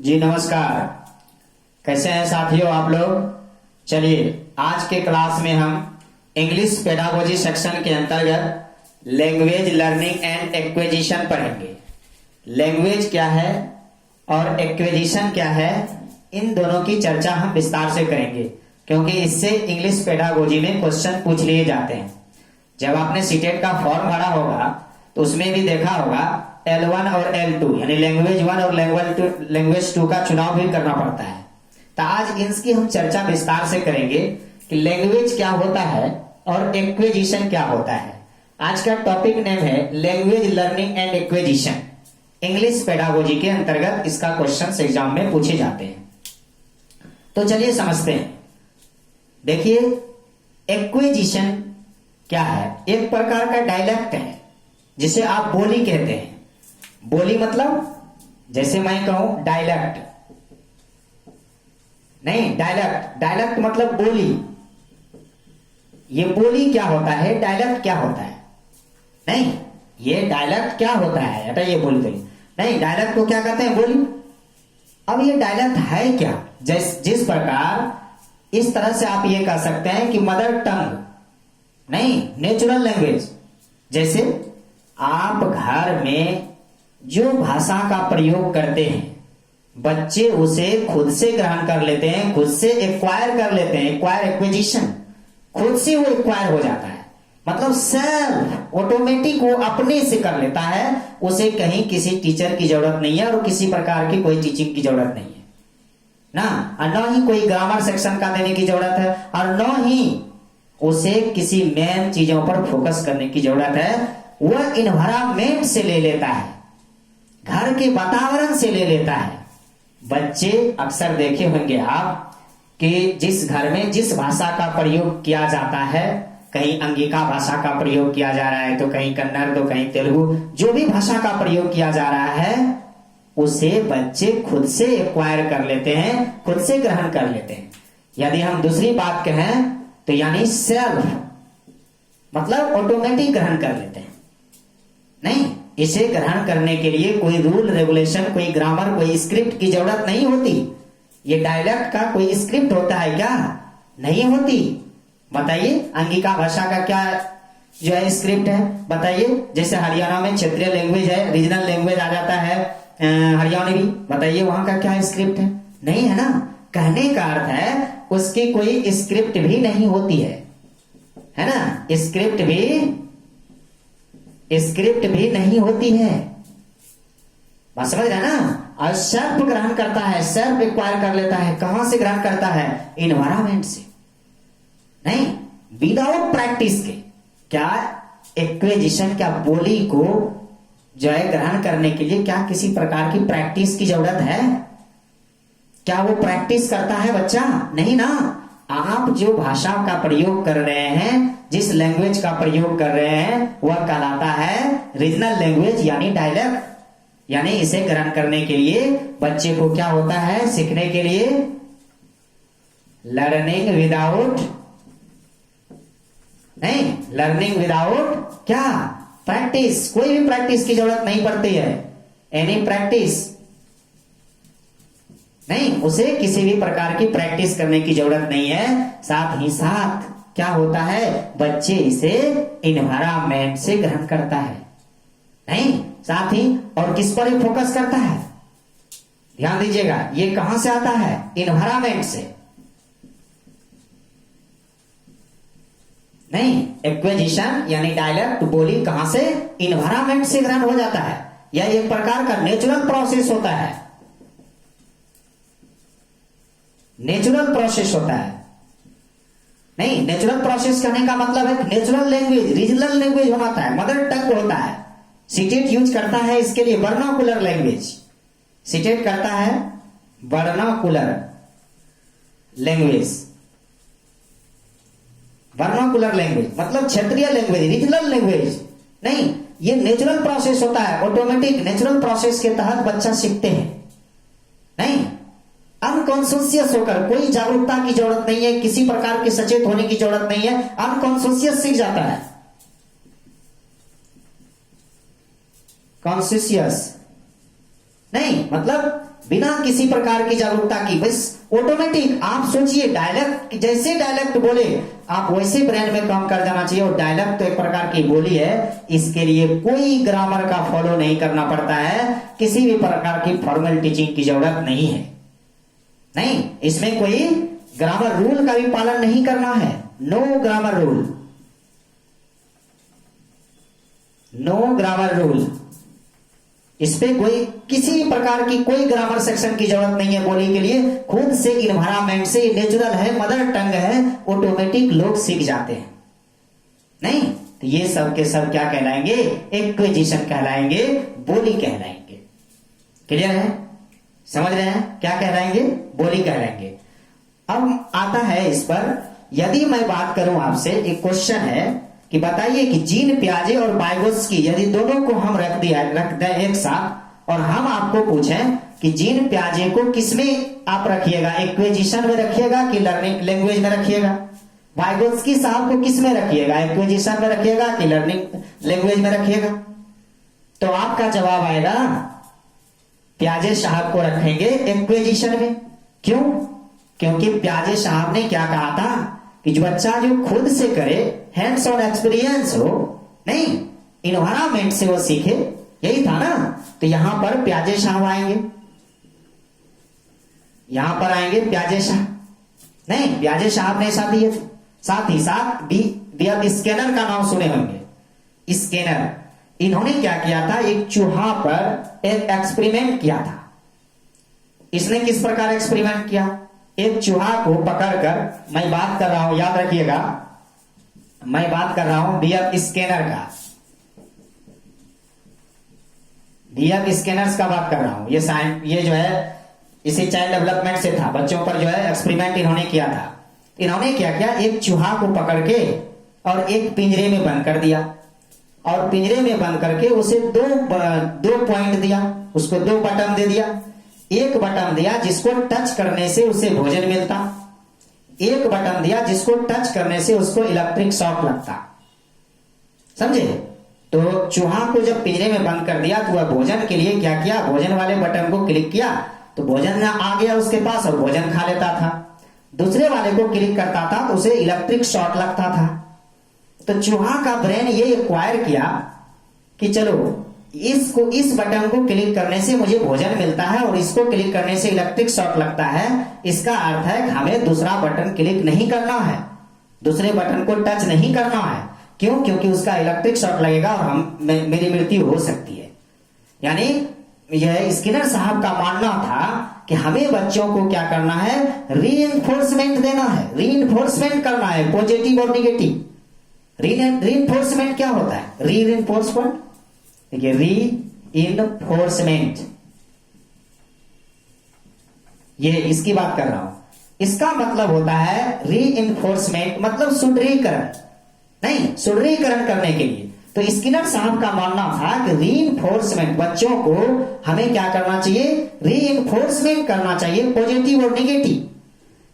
जी नमस्कार। कैसे हैं साथियों आप लोग। चलिए आज के क्लास में हम इंग्लिश पेडागोजी सेक्शन के अंतर्गत लैंग्वेज लर्निंग एंड एक्विजिशन पढ़ेंगे। लैंग्वेज क्या है और एक्विजिशन क्या है, इन दोनों की चर्चा हम विस्तार से करेंगे, क्योंकि इससे इंग्लिश पेडागोजी में क्वेश्चन पूछ लिए जाते हैं। जब आपने सीटेट का फॉर्म भरा होगा तो उसमें भी देखा होगा L1 और L2 यानी लैंग्वेज 1 और लैंग्वेज 2 का चुनाव भी करना पड़ता है। तो आज इसकी हम चर्चा विस्तार से करेंगे कि लैंग्वेज क्या होता है और एक्विजिशन क्या होता है। आज का टॉपिक नेम है language learning and acquisition. English pedagogy के अंतर्गत इसका क्वेश्चन एग्जाम में पूछे जाते हैं। तो चलिए समझते हैं। देखिए एक्विजिशन क्या है। एक प्रकार का डायलेक्ट है जिसे आप बोली कहते हैं। बोली मतलब जैसे मैं कहूं डायलेक्ट, नहीं डायलेक्ट मतलब बोली। ये बोली क्या होता है, डायलेक्ट क्या होता है। नहीं, ये डायलेक्ट क्या होता है, हटा ये बोली तो नहीं, डायलेक्ट को क्या कहते हैं, बोली। अब ये डायलेक्ट है क्या, जिस प्रकार इस तरह से आप ये कह सकते हैं कि मदर टंग, नहीं नेचुरल लैंग्वेज। जैसे आप घर में जो भाषा का प्रयोग करते हैं, बच्चे उसे खुद से ग्रहण कर लेते हैं, खुद से एक्वायर कर लेते हैं। एक्वायर एक्विजिशन, खुद से वो एक्वायर हो जाता है, मतलब सेल्फ ऑटोमेटिक वो अपने से कर लेता है। उसे कहीं किसी टीचर की जरूरत नहीं है और किसी प्रकार की कोई टीचिंग की जरूरत नहीं है ना, और न ही कोई ग्रामर सेक्शन का देने की जरूरत है, और न ही उसे किसी मेन चीजों पर फोकस करने की जरूरत है। वह इन्वायरमेंट से ले लेता है, घर के वातावरण से ले लेता है। बच्चे अक्सर देखे होंगे आप कि जिस घर में जिस भाषा का प्रयोग किया जाता है, कहीं अंगिका भाषा का प्रयोग किया जा रहा है तो कहीं कन्नड़ तो कहीं तेलुगु, जो भी भाषा का प्रयोग किया जा रहा है उसे बच्चे खुद से एक्वायर कर लेते हैं, खुद से ग्रहण कर लेते हैं। यदि हम दूसरी बात कहें तो यानी सेल्फ मतलब ऑटोमेटिक ग्रहण कर लेते हैं। नहीं, इसे ग्रहण करने के लिए कोई रूल रेगुलेशन, कोई ग्रामर, कोई स्क्रिप्ट की जरूरत नहीं होती। ये डायलेक्ट का कोई स्क्रिप्ट होता है क्या, नहीं होती। बताइए अंगिका भाषा का क्या जो है स्क्रिप्ट है, बताइए। जैसे हरियाणा में क्षेत्रीय लैंग्वेज है, रीजनल लैंग्वेज आ जाता है हरियाणवी, बताइए वहां का क्या स्क्रिप्ट है, नहीं है ना। कहने का अर्थ है उसकी कोई स्क्रिप्ट भी नहीं होती है ना। स्क्रिप्ट भी नहीं होती है, बात समझ रहे ना। और सेल्फ ग्रहण करता है, सेल्फ एक्वायर कर लेता है। कहां से ग्रहण करता है, इन्वायरमेंट से, नहीं विदाउट प्रैक्टिस के। क्या एक्विजिशन, क्या बोली को जो है ग्रहण करने के लिए क्या किसी प्रकार की प्रैक्टिस की जरूरत है, क्या वो प्रैक्टिस करता है बच्चा, नहीं ना। आप जो भाषा का प्रयोग कर रहे हैं, जिस लैंग्वेज का प्रयोग कर रहे हैं, वह कहलाता है रीजनल लैंग्वेज यानी डायलेक्ट। यानी इसे ग्रहण करने के लिए बच्चे को क्या होता है, सीखने के लिए लर्निंग विदाउट, नहीं लर्निंग विदाउट क्या, प्रैक्टिस। कोई भी प्रैक्टिस की जरूरत नहीं पड़ती है, एनी प्रैक्टिस नहीं, उसे किसी भी प्रकार की प्रैक्टिस करने की जरूरत नहीं है। साथ ही साथ क्या होता है, बच्चे इसे इन्वायरमेंट से ग्रहण करता है, नहीं साथ ही और किस पर फोकस करता है, ध्यान दीजिएगा। ये कहां से आता है, इन्वायरमेंट से। नहीं, एक्विजिशन यानी डायलेक्ट बोली कहां से, इन्वायरमेंट से ग्रहण हो जाता है। यह एक प्रकार का नेचुरल प्रोसेस होता है, नेचुरल प्रोसेस होता है। नहीं, नेचुरल प्रोसेस कहने का मतलब है नेचुरल लैंग्वेज, रीजनल लैंग्वेज होता है, मदर टंग होता है। सीटेट यूज करता है इसके लिए वर्नाकुलर लैंग्वेज। सीटेट करता है वर्नाकुलर लैंग्वेज। वर्नाकुलर लैंग्वेज मतलब क्षेत्रीय लैंग्वेज, रीजनल लैंग्वेज नहीं। ये नेचुरल प्रोसेस होता है, ऑटोमेटिक नेचुरल प्रोसेस के तहत बच्चा सीखते हैं। नहीं, अनकॉन्शियस होकर, कोई जागरूकता की जरूरत नहीं है, किसी प्रकार के सचेत होने की जरूरत नहीं है, अनकॉन्शियस सीख जाता है। कॉन्शियस नहीं मतलब बिना किसी प्रकार की जागरूकता की, बस ऑटोमेटिक आप सोचिए, डायलेक्ट जैसे डायलेक्ट बोले आप वैसे ब्रेन में काम कर जाना चाहिए। और डायलेक्ट तो एक प्रकार की बोली है, इसके लिए कोई ग्रामर का फॉलो नहीं करना पड़ता है, किसी भी प्रकार की फॉर्मल टीचिंग की जरूरत नहीं है। नहीं, इसमें कोई ग्रामर रूल का भी पालन नहीं करना है। No grammar rule, no grammar rule. इस पे कोई किसी प्रकार की कोई ग्रामर सेक्शन की जरूरत नहीं है बोली के लिए। खुद से इन्वायरमेंट से, नेचुरल है, मदर टंग है, ऑटोमेटिक लोग सीख जाते हैं। नहीं तो ये सब के सब क्या कहलाएंगे? एक्विजिशन कहलाएंगे, बोली कहलाएंगे। क्लियर है? समझ रहे हैं? क्या कहलाएंगे? बोली कहलाएंगे। अब आता है इस पर, यदि मैं बात करूं आपसे, एक क्वेश्चन है कि बताइए कि जीन पियाजे और वाइगोत्स्की यदि दोनों को हम रख दें एक साथ, और हम आपको पूछें कि जीन पियाजे को किसमें आप रखिएगा, एक्विजिशन में रखिएगा कि लर्निंग लैंग्वेज में रखिएगा? वाइगोत्स्की साहब को किस में रखिएगा, एक्विजिशन में रखिएगा कि लर्निंग लैंग्वेज में रखिएगा? तो आपका जवाब आएगा पियाजे साहब को रखेंगे एक्विजिशन में। क्यों? क्योंकि पियाजे साहब ने क्या कहा था कि जो बच्चा जो खुद से करे, हैंड्स ऑन एक्सपीरियंस हो, नहीं इन्वायरमेंट से वो सीखे, यही था ना। तो यहां पर पियाजे साहब आएंगे, यहां पर आएंगे पियाजे साहब। नहीं, पियाजे साहब ने ऐसा दिए थे। साथ ही साथ बी स्कैनर का नाम सुने होंगे। स्कैनर, इन्होंने क्या किया था, एक चूहा पर एक एक्सपेरिमेंट किया था। इसने किस प्रकार एक्सपेरिमेंट किया? एक चूहा को पकड़कर, मैं बात कर रहा हूं, याद रखिएगा, मैं बात कर रहा हूं बीएफ स्कैनर का, बीएफ स्कैनर्स का बात कर रहा हूं। ये जो है इसी चाइल्ड डेवलपमेंट से था, बच्चों पर जो है एक्सपेरिमेंट इन्होंने किया था। इन्होंने क्या किया, एक चूहा को पकड़ के और एक पिंजरे में बंद कर दिया, और पिंजरे में बंद करके उसे दो पॉइंट दिया, उसको 2 बटन दे दिया। एक बटन दिया जिसको टच करने से उसे भोजन मिलता, एक बटन दिया जिसको टच करने से उसको इलेक्ट्रिक शॉक लगता। समझे? तो चूहा को जब पिंजरे में बंद कर दिया तो वह भोजन के लिए क्या किया, भोजन वाले बटन को क्लिक किया तो भोजन आ गया उसके पास और भोजन खा लेता था। दूसरे वाले को क्लिक करता था तो उसे इलेक्ट्रिक शॉक लगता था। तो चूहा का ब्रेन ये एक्वायर किया कि चलो इस बटन को क्लिक करने से मुझे भोजन मिलता है और इसको क्लिक करने से इलेक्ट्रिक शॉक लगता है। इसका अर्थ है कि हमें दूसरा बटन क्लिक नहीं करना है, दूसरे बटन को टच नहीं करना है। क्यों? क्योंकि उसका इलेक्ट्रिक शॉक लगेगा और मेरी मृत्यु हो सकती है। यानी यह स्किनर साहब का मानना था कि हमें बच्चों को क्या करना है, रीइंफोर्समेंट देना है, रीइंफोर्समेंट करना है, पॉजिटिव और निगेटिव। रीइंफोर्समेंट क्या होता है? रीइंफोर्समेंट, देखिए रीइंफोर्समेंट, ये इसकी बात कर रहा हूं। इसका मतलब होता है रीइंफोर्समेंट मतलब सुदृढ़ीकरण, नहीं सुदृढ़ीकरण करने के लिए। तो स्किनर साहब का मानना था कि रीइंफोर्समेंट, बच्चों को हमें क्या करना चाहिए, रीइंफोर्समेंट करना चाहिए, पॉजिटिव और निगेटिव,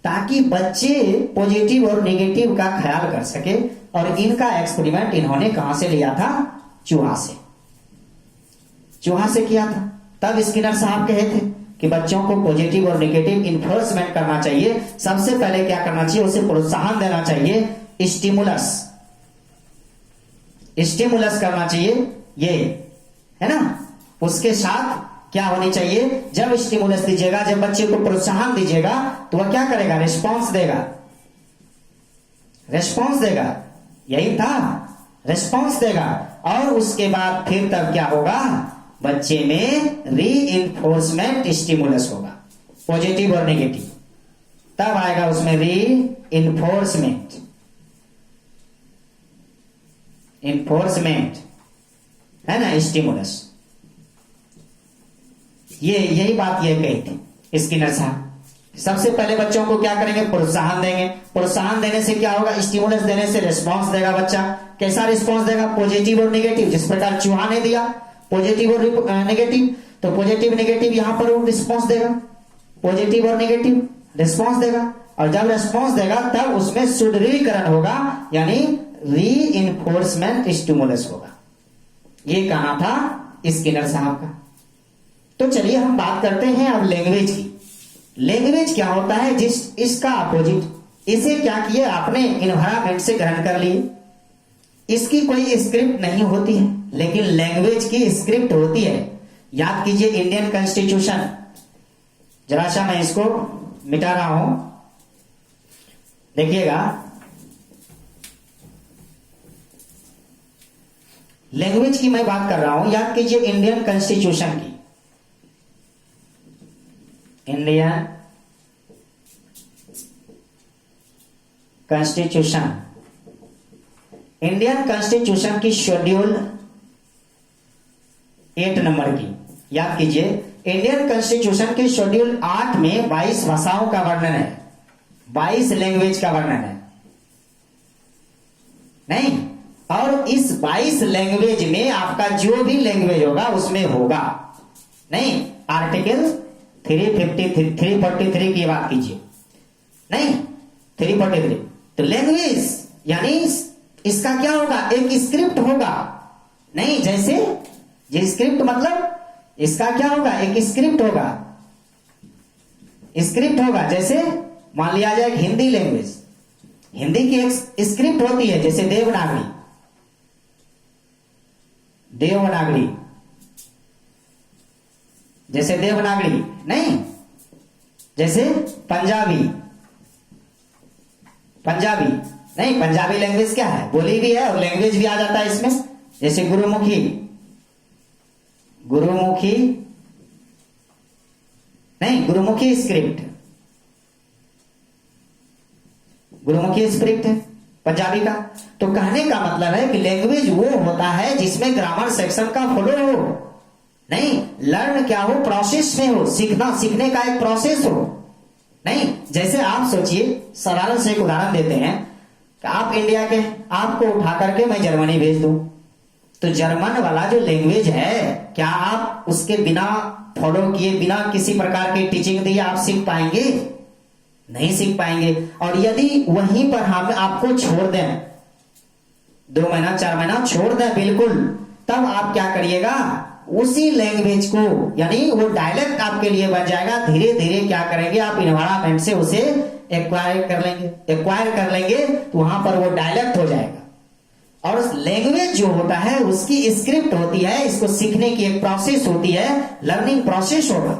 ताकि बच्चे पॉजिटिव और निगेटिव का ख्याल कर सके। और इनका एक्सपेरिमेंट इन्होंने कहां से लिया था? चूहा से, चूहा से किया था। तब स्किनर साहब कहे थे कि बच्चों को पॉजिटिव और नेगेटिव इन्फोर्समेंट करना चाहिए। सबसे पहले क्या करना चाहिए, उसे प्रोत्साहन देना चाहिए, स्टिमुलस, स्टिमुलस करना चाहिए, ये है ना। उसके साथ क्या होनी चाहिए, जब स्टिमुलस दीजिएगा, जब बच्चे को प्रोत्साहन दीजिएगा तो वह क्या करेगा, रिस्पॉन्स देगा, रिस्पॉन्स देगा, यही था, रिस्पॉन्स देगा। और उसके बाद फिर तब क्या होगा, बच्चे में रीइंफोर्समेंट स्टिमुलस होगा, पॉजिटिव और नेगेटिव, तब आएगा उसमें रीइंफोर्समेंट, इन्फोर्समेंट, है ना, स्टिमुलस। ये यही बात ये कही थी स्किनर साहब। सबसे पहले बच्चों को क्या करेंगे, प्रोत्साहन देंगे। प्रोत्साहन देने से क्या होगा, स्टिमुलस देने से रिस्पांस देगा बच्चा। कैसा रिस्पांस देगा, पॉजिटिव और नेगेटिव, जिस प्रकार चूहा ने दिया पॉजिटिव और नेगेटिव, तो पॉजिटिव नेगेटिव यहां पर वो रिस्पांस देगा, पॉजिटिव और नेगेटिव रिस्पांस देगा। और जब रिस्पांस देगा तब उसमें सुदृढ़ीकरण होगा, यानी रीइंफोर्समेंट स्टिमुलस होगा। ये कहना था स्किनर साहब का। तो चलिए हम बात करते हैं अब लैंग्वेज की। लैंग्वेज क्या होता है? जिस इसका अपोजिट, इसे क्या किए आपने इन्वायरमेंट से ग्रहण कर लिए। इसकी कोई स्क्रिप्ट नहीं होती है, लेकिन लैंग्वेज की स्क्रिप्ट होती है। याद कीजिए इंडियन कॉन्स्टिट्यूशन, जरा सा मैं इसको मिटा रहा हूं, देखिएगा। लैंग्वेज की मैं बात कर रहा हूं, याद कीजिए इंडियन कॉन्स्टिट्यूशन की। इंडियन कॉन्स्टिट्यूशन, इंडियन कॉन्स्टिट्यूशन की शेड्यूल 8 नंबर की, याद कीजिए इंडियन कॉन्स्टिट्यूशन के शेड्यूल 8 में 22 भाषाओं का वर्णन है, 22 लैंग्वेज का वर्णन है, नहीं? और इस 22 लैंग्वेज में आपका जो भी लैंग्वेज होगा उसमें होगा, नहीं? आर्टिकल 343 की बात कीजिए, नहीं? 343। तो लैंग्वेज यानी इसका क्या होगा? एक स्क्रिप्ट होगा, नहीं? जैसे ये स्क्रिप्ट मतलब इसका क्या होगा? एक स्क्रिप्ट होगा, स्क्रिप्ट होगा। जैसे मान लिया जाए हिंदी लैंग्वेज, हिंदी की एक स्क्रिप्ट होती है, जैसे देवनागरी, देवनागरी, जैसे देवनागरी, नहीं? जैसे पंजाबी, पंजाबी, नहीं? पंजाबी लैंग्वेज क्या है? बोली भी है और लैंग्वेज भी आ जाता है इसमें। जैसे गुरुमुखी, गुरुमुखी, नहीं? गुरुमुखी स्क्रिप्ट, गुरुमुखी स्क्रिप्ट है पंजाबी का। तो कहने का मतलब है कि लैंग्वेज वो होता है जिसमें ग्रामर सेक्शन का फ्लो हो, नहीं? लर्न क्या हो? प्रोसेस में हो, सीखना, सीखने का एक प्रोसेस हो, नहीं? जैसे आप सोचिए, सरल से एक उदाहरण देते हैं कि आप इंडिया के, आपको उठा करके मैं जर्मनी भेज दूं, तो जर्मन वाला जो लैंग्वेज है, क्या आप उसके बिना फॉलो किए, बिना किसी प्रकार की टीचिंग दिए आप सीख पाएंगे? नहीं सीख पाएंगे। और यदि वहीं पर हम आपको छोड़ दें, 2 महीना 4 महीना छोड़ दें बिल्कुल, तब आप क्या करिएगा? उसी लैंग्वेज को, यानी वो डायलेक्ट आपके लिए बन जाएगा। धीरे धीरे क्या करेंगे आप? इन्वायरमेंट से उसे एक्वायर कर लेंगे, एक्वायर कर लेंगे, तो वहां पर वो डायलेक्ट हो जाएगा। और उस लैंग्वेज जो होता है उसकी स्क्रिप्ट होती है, इसको सीखने की एक प्रोसेस होती है, लर्निंग प्रोसेस होगा।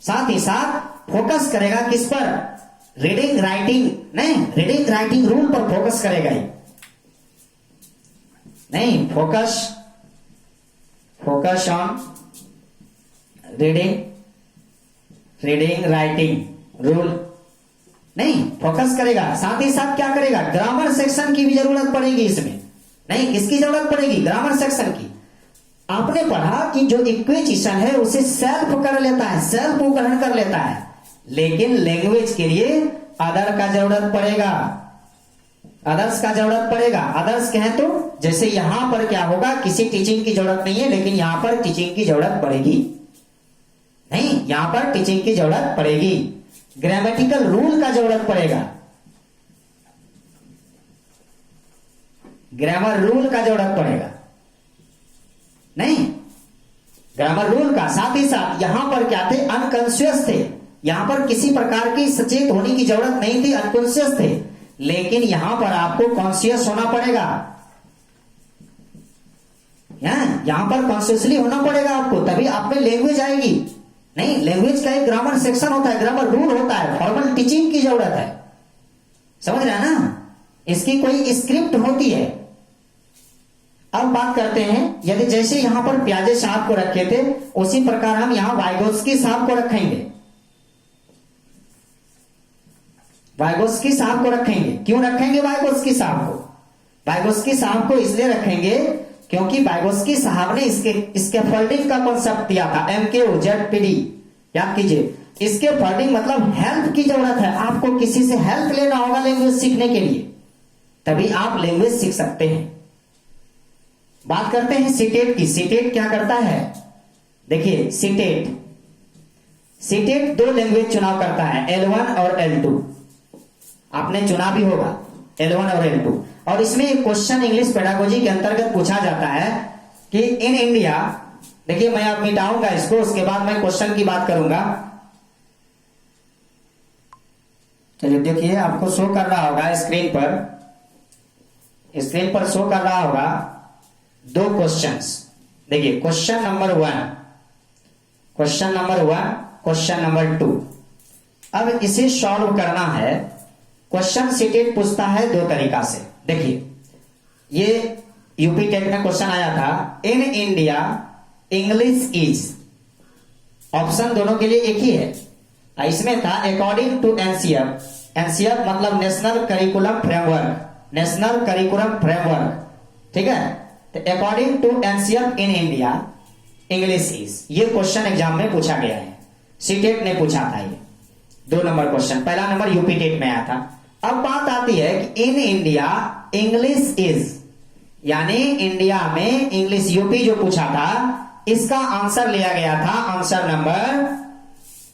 साथ ही साथ फोकस करेगा किस पर? रीडिंग राइटिंग, नहीं? रीडिंग राइटिंग रूल पर फोकस करेगा ही, नहीं? Focus, focus on reading, reading writing rule, नहीं? फोकस करेगा। साथ ही साथ क्या करेगा? ग्रामर सेक्शन की भी जरूरत पड़ेगी इसमें, नहीं? किसकी जरूरत पड़ेगी? ग्रामर सेक्शन की। आपने पढ़ा कि जो इक्वेशन है उसे सेल्फ कर लेता है, सेल्फ को ग्रहण कर लेता है, लेकिन लैंग्वेज के लिए अदर का जरूरत पड़ेगा, अदर्स का जरूरत पड़ेगा। अदर्स कहें तो जैसे यहां पर क्या होगा? किसी टीचिंग की जरूरत नहीं है, लेकिन यहां पर टीचिंग की जरूरत पड़ेगी, नहीं? यहां पर टीचिंग की जरूरत पड़ेगी। ग्रामेटिकल रूल का जरूरत पड़ेगा, ग्रामर रूल का जरूरत पड़ेगा, नहीं? ग्रामर रूल का। साथ ही साथ यहां पर क्या थे? अनकॉन्शियस थे, यहां पर किसी प्रकार की सचेत होने की जरूरत नहीं थी, अनकॉन्शियस थे। लेकिन यहां पर आपको कॉन्शियस होना पड़ेगा, यहां पर कॉन्शियसली होना पड़ेगा आपको, तभी आप में लैंग्वेज आएगी, नहीं? लैंग्वेज का एक ग्रामर सेक्शन होता है, ग्रामर रूल होता है, फॉर्मल टीचिंग की जरूरत है, समझ रहे हैं ना? इसकी कोई स्क्रिप्ट होती है। अब बात करते हैं, यदि जैसे यहां पर प्याजे साहब को रखे थे, उसी प्रकार हम यहां वाइगोत्स्की साहब को रखेंगे, वाइगोत्स्की साहब को रखेंगे। क्यों रखेंगे वाइगोत्स्की साहब को? वाइगोत्स्की साहब को इसलिए रखेंगे क्योंकि वाइगोत्स्की साहब ने इसके फोल्डिंग का कॉन्सेप्ट दिया था, MKOZPD, याद कीजिए। इसके फोल्डिंग मतलब हेल्प की जरूरत है, आपको किसी से हेल्प लेना होगा लैंग्वेज सीखने के लिए, तभी आप लैंग्वेज सीख सकते हैं। बात करते हैं सीटेट की। सीटेट क्या करता है? देखिए सीटेट, सीटेट 2 लैंग्वेज चुनाव करता है, L1 और L2। आपने चुना भी होगा L1 और L2। और इसमें एक क्वेश्चन इंग्लिश पेडागोजी के अंतर्गत पूछा जाता है कि इन इंडिया देखिए मैं अब मिटाऊंगा इसको, उसके बाद मैं क्वेश्चन की बात करूंगा। चलिए देखिए, आपको शो कर रहा होगा स्क्रीन पर शो कर रहा होगा दो क्वेश्चंस। देखिए क्वेश्चन नंबर 1, क्वेश्चन नंबर 2। अब इसे सॉल्व करना है। क्वेश्चन सीटेट पूछता है दो तरीका से। देखिए ये यूपी टेट में क्वेश्चन आया था, in India English is, option दोनों के लिए एक ही है। इसमें था अकॉर्डिंग टू एनसीएफ, एनसीएफ मतलब नेशनल करिकुलम फ्रेमवर्क, ठीक है। तो according to NCF in India English is, ये क्वेश्चन एग्जाम में पूछा गया है, सीटेट ने पूछा था। ये 2 नंबर क्वेश्चन, पहला नंबर यूपी टेट में आया था। अब बात आती है कि इन इंडिया इंग्लिश इज, यानी इंडिया में इंग्लिश यूपी जो पूछा था, इसका आंसर लिया गया था, answer number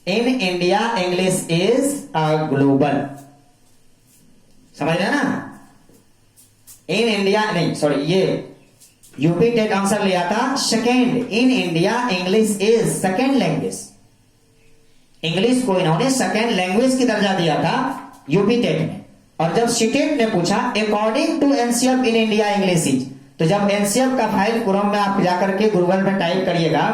in India English is a global. समझ रहे ना? इन इंडिया नहीं, सॉरी, ये यूपी टेट आंसर लिया था second, in India English is second language. English को इन्होंने सेकेंड लैंग्वेज की दर्जा दिया था यूपी टेट में। और जब सीटेट ने पूछा according to NCF in India English is, तो जब एनसीएफ का फाइल क्रोम में आप जाकर के गूगल में टाइप करिएगा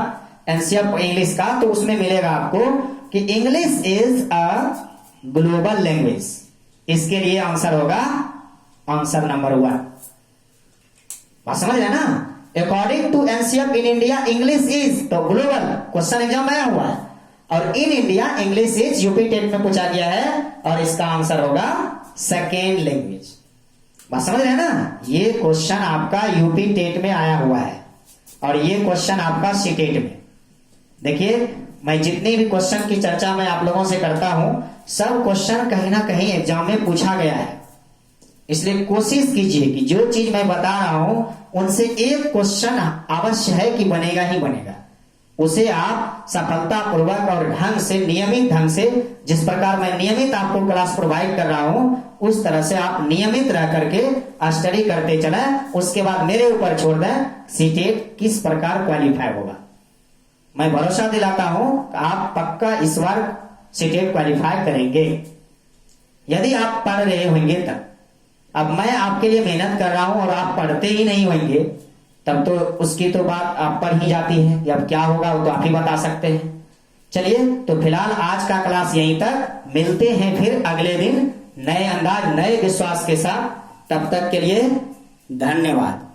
एनसीएफ इंग्लिश का, तो उसमें मिलेगा आपको कि English is a global language. इसके लिए आंसर होगा आंसर नंबर 1। बात समझ रहे ना? According to NCF in India English is, तो ग्लोबल क्वेश्चन एग्जाम में आया हुआ है, और in India English is UP TET में पूछा गया है, और इसका आंसर होगा सेकेंड लैंग्वेज। बात समझ रहे हैं ना? ये क्वेश्चन आपका यूपी टेट में आया हुआ है, और ये क्वेश्चन आपका सीटेट में। देखिए मैं जितनी भी क्वेश्चन की चर्चा मैं आप लोगों से करता हूं, सब क्वेश्चन कहीं ना कहीं एग्जाम में पूछा गया है। इसलिए कोशिश कीजिए कि जो चीज मैं बता रहा हूं उनसे एक क्वेश्चन अवश्य है कि बनेगा ही बनेगा, उसे आप सफलतापूर्वक और ढंग से, नियमित ढंग से, जिस प्रकार मैं नियमित आपको क्लास प्रोवाइड कर रहा हूं, उस तरह से आप नियमित रह करके स्टडी करते चले। उसके बाद मेरे ऊपर छोड़ दें सीटेट किस प्रकार क्वालिफाई होगा। मैं भरोसा दिलाता हूं कि आप पक्का इस बार सीटेट क्वालिफाई करेंगे, यदि आप पढ़ रहे होंगे तब। अब मैं आपके लिए मेहनत कर रहा हूं और आप पढ़ते ही नहीं होंगे, तब तो उसकी तो बात आप पर ही जाती है कि अब क्या होगा वो तो आप ही बता सकते हैं। चलिए तो फिलहाल आज का क्लास यहीं तक, मिलते हैं फिर अगले दिन नए अंदाज, नए विश्वास के साथ। तब तक के लिए धन्यवाद।